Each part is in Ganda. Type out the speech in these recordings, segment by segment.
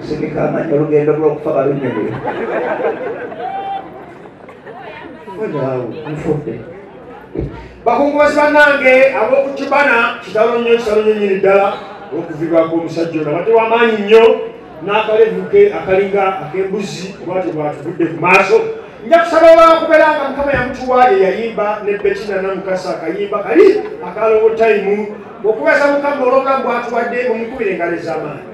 Sinikamanya urugendo rwo kufa barunyerera. Bakungubazi bannange ab'okukibana kitalo nnyo nyini ddala okuvibwako omusajja ono abadde w'amaanyi nnyo n'akalevu ke akalinga ak'embuzi bwatyo bwatuvudde ku maaso. Nja kusaba olwakubeera nga Mukama yamutuwa ye yayimba ne Bettina Namukasa akayimba kali akalowo tayimu okubeeza Mukama olw'obulamu bw'atuwadde mumukubire engalo ez'amaanyi.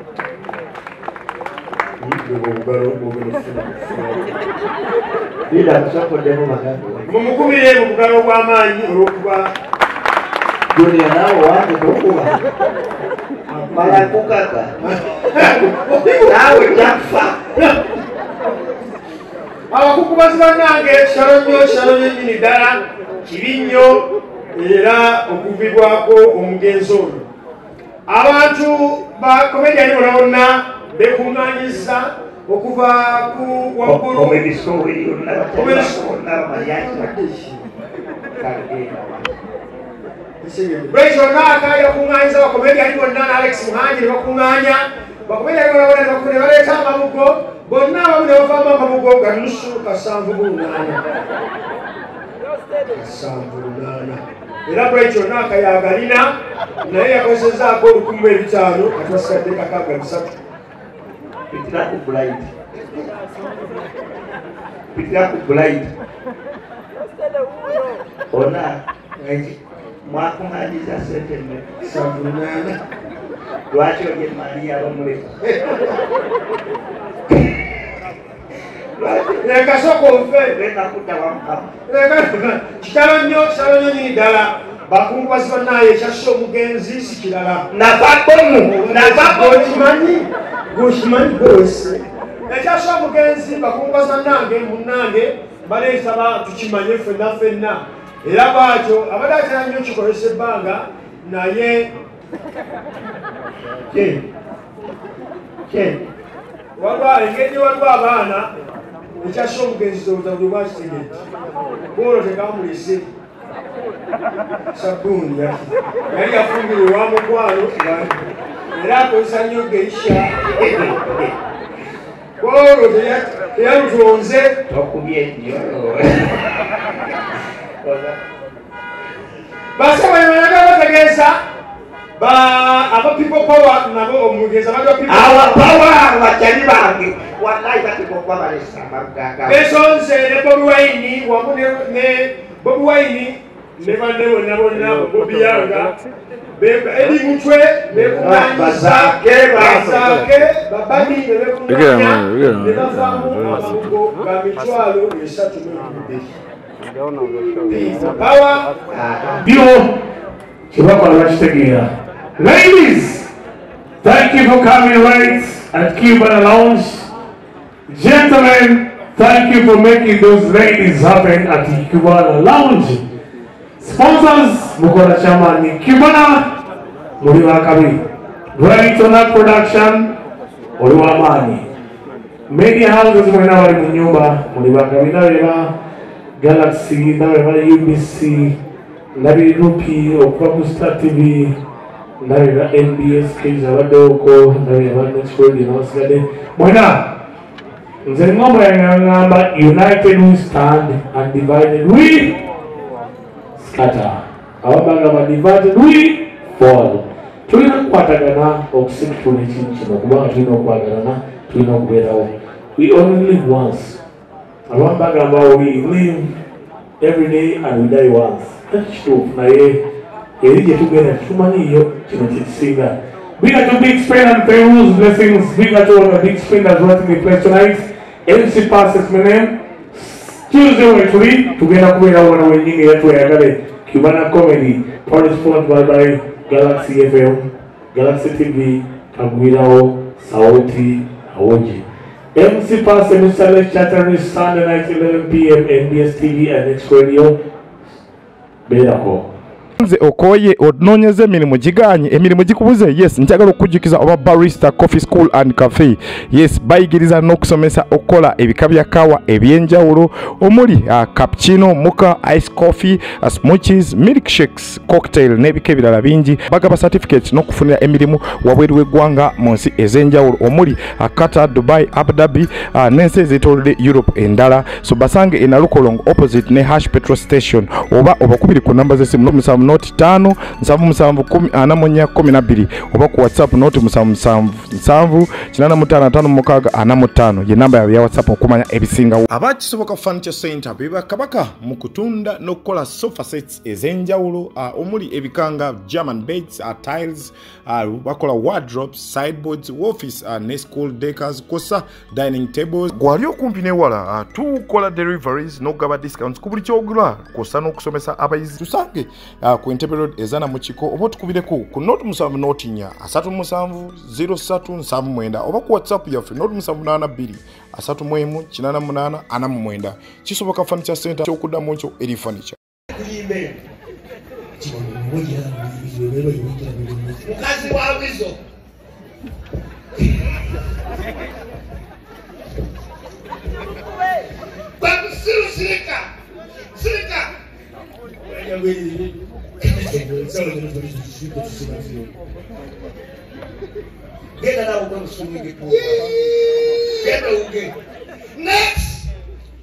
Mumukubire mu bugalo bw'amaanyi olw'okuba Dunia nao wange tokuba mala kukaka nawe jafa. Abakungubazi bannange shalo nnyo nnyini ddala kibi nnyo era okuvibwako omugenzi ono. Abantu ba komediani bonna bekuŋŋaanyiza okuva ku waggulu Bwekyo naaka yakuŋŋaanyiza bakomediani bonna na Alex Muhangi ne bakuŋŋaanya bakomediani bonna ne baleeta Amabugo bonna abamu ne bavaamu Amabugo ga nusu 780 era bwekyo naaka yagalina naye yakozezaako 1500 kati basigadde 63. Pitira ku blind ona mwakuŋŋaanyiza sente 780 lwaki olye Maria bamuleka leka soko nfe lekakuta wa Mukama kitalo nnyo nnyini ddala bakungubazi bannaye ekyasse omugenzi si kirala gokimanyi gwewese ekyasse omugenzi bakungubazi bannange munnange baleetaba tukimanye ffenna era bwatyo abadde atera nnyo kikozesa ebbanga naye engeri waliwo abaana ekyasse omugenzi tobutabude bwakitegedde bwolwo tekamulese sabbuuni yali yafumbire ewa mukwano era akozesa nnyo geisha bwolwo teyalutonze basabanyamanaga bategeeza aba people power nabo omugeza our power bachali bange wallahi people power lesamba besonze ne Bobi Wine wamu ne Bobi Wine ne bandewo nabo Bobi yanga edi mutwe bekumanyisake babani ne bekumanya ne bavaamu Amabugo ga mitwalo 3 power bio kibakola bakitegeera. Ladies, thank you for coming right at Cuban Lounge. Gentlemen, thank you for making those ladies happen at the Cuban Lounge. Sponsors, Mukola Chamani Cubana, Muriwa Kabi, Right on that production, Muriwa Mani. Media houses whenever in Nyumba, Muriwa Kabi, Nareva, Galaxy, Nareva UBC, Nabi Rupi, Okuakusta TV, Nareva NBS, Kizabadoko, Nareva Next Radio, Nosgade. Moina, Nzengomba Yangamba, united we stand and divided we scatter. Abagamba divided we fall. Tulina kukwatagana okusikitula ekintu kino kubanga tulina okwagalana tulina okubeerawo. We only live once. Abantu bagamba we live every day and we die once. Kituufu naye eri gye tugenda tumanyiyo kino kyekisinga. Big up to Big Spin and Peru's blessings. Big up to all the Big Spin that's running the place tonight. MC Pass is my name. Tuesday weekly tugenda kubeerawo na wenyingi yatweyagale Cubana Comedy, proudly sponsored by Galaxy FM, Galaxy TV, Kagwirao, Sauti, Awoji. MC Pass and Mr. Alex Chattery, Sunday night 11 p.m. NBS TV and Next Radio. Bedako. nze okoye ononyeze emirimu giganye emirimu gikubuze yes njagala okujjukiza oba barista coffee school and cafe yes bayigiriza n'okusomesa okukola ebika bya kawa ebyenjawulo omuli cappuccino mocha ice coffee smoothies milkshakes cocktail n'ebika ebirala bingi bagaba certificate n'okufunira emirimu wabweru w'eggwanga mu nsi ez'enjawulo omuli Qatar, Dubai, Abu Dhabi n'ensi ez'etoolodde Europe endala so basange e Nalukolongo opposite ne Hash petrol station oba obakubiri ku namba z'essimu 05 7710 oba ku WhatsApp 07778555 ye namba ya WhatsApp okumanya ebisingawo. Abakisoboka Furniture Center beba kabaka mu kutunda n'okukola sofa sets ez'enjawulo omuli ebikanga German beds, tiles, bakola wardrobes, sideboards, office ne school decors kosa dining tables. Gwali okumpi newala tukola deliveries n'ogaba discounts ku buli kyogula kosa n'okusomesa abayizi tusange ku Entebbe Road ezana mu kiko oba tukubireko ku note 7 note 4 37 0379 oba ku WhatsApp yaffe note 782 31 88 49 kisoboka Furniture Center kyokuddamu ekyo eri furniture. Mukazi wa wizo babu sirika get out of the swimming pool. Get away. Next,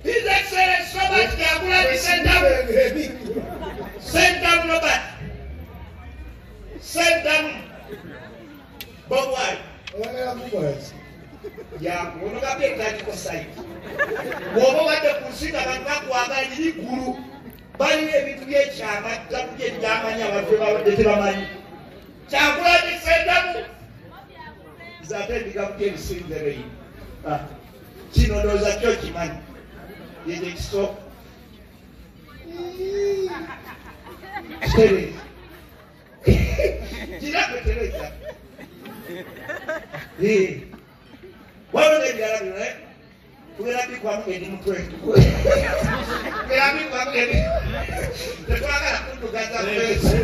His Excellency Robert Kyagulanyi send down Robert. Send down Bobi. Ya, wono kapeka kiko site. Wobo bate kusika bantu kwagala iri guru. Bali ebintu by'ekyama tabuje byamanya abantu bamanyi. Kyagulanyi send down. Zaten dikapuje sindere. Kino ndoza kyo kimanyi. Yeye stop. Stay. Kila kuteleza. Wao ndio yarabi right? Tuerapi kwa mgeni mtwe. Tuerapi kwa mgeni. Tutaka kutugaza pesa.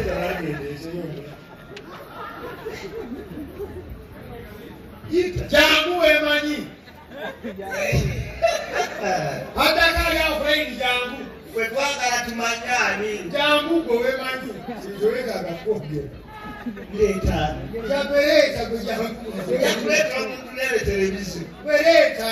Jangu emanyi. Hata kali ya friend jangu. Wewe twagala tumanyani. Jangu go emanyi. Sizoleka gakobyo. Leta. Yapeleka kujabu. Yapeleka mtunele televisheni. Peleka.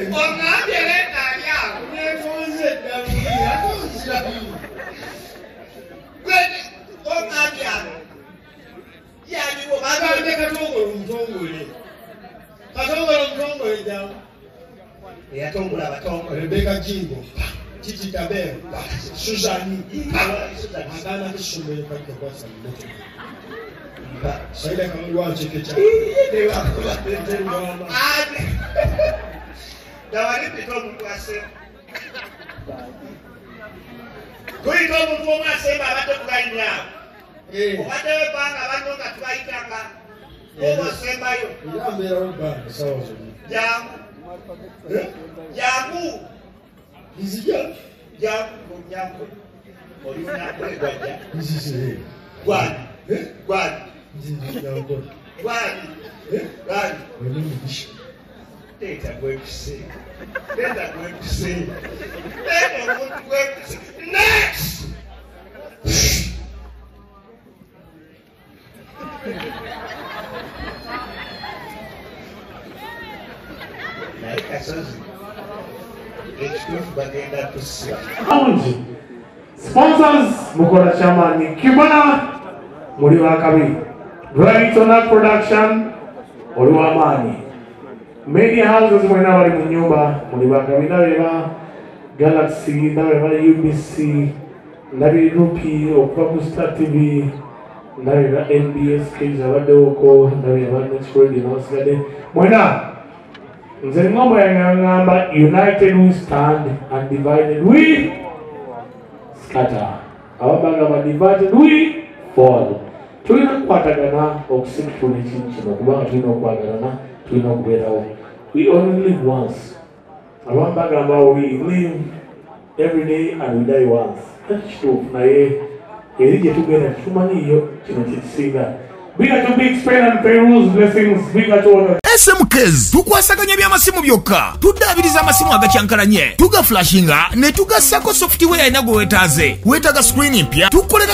Ongeleka ya. Nefonze damu. Kweli ongabyana. Yani wo bagande katongolo mtongole. Katongolo mtongole jamu. Yatongola abatongo Rebecca Jingo Titi Tabel Suzani agana kisumbe kwake kwa sababu saida kama wanje kecha dawali pito mkwase kuito mkwoma sema bato kugainya obade banga banonga twaitaka obo sema yo yambera obanga sawa jamu Yamu Izija Yamu Olina kwegwaja Izije Gwani Gwani Yamu Gwani Gwani Olinibishi Teta kwekuse Teta kwekuse Teta kwekuse Next Sponsors Mukora Chamani Kibana Muriwa Kabi Right on that production Oluwamani Media houses mwena wali munyumba Muriwa Kabi Ndabeba Galaxy Ndabeba UBC Ndabeba Rupi Okwaku Star TV Ndabeba NBS Kiza Wadoko Ndabeba Next Radio Nawasigade Mwena Nze ngombo ya ngamba united we stand and divided we scatter. Abagamba divided we fall. Tulina kwatagana okusitula ekintu kino kubanga tulina okwagalana tulina okubeerawo. We only live once. Abantu bagamba we live every day and we die once. Kituufu naye eri gye tugenda tumanyiyo kino kisinga. Bigger to Big Spain and Peru's blessings. Bigger to honor. SMKs tukwasaganya by'amasimu byokka tuddaabiriza amasimu agakyankalanye tuga flashinga ne tugassako software inago wetaaze wetaga screen mpya tukolera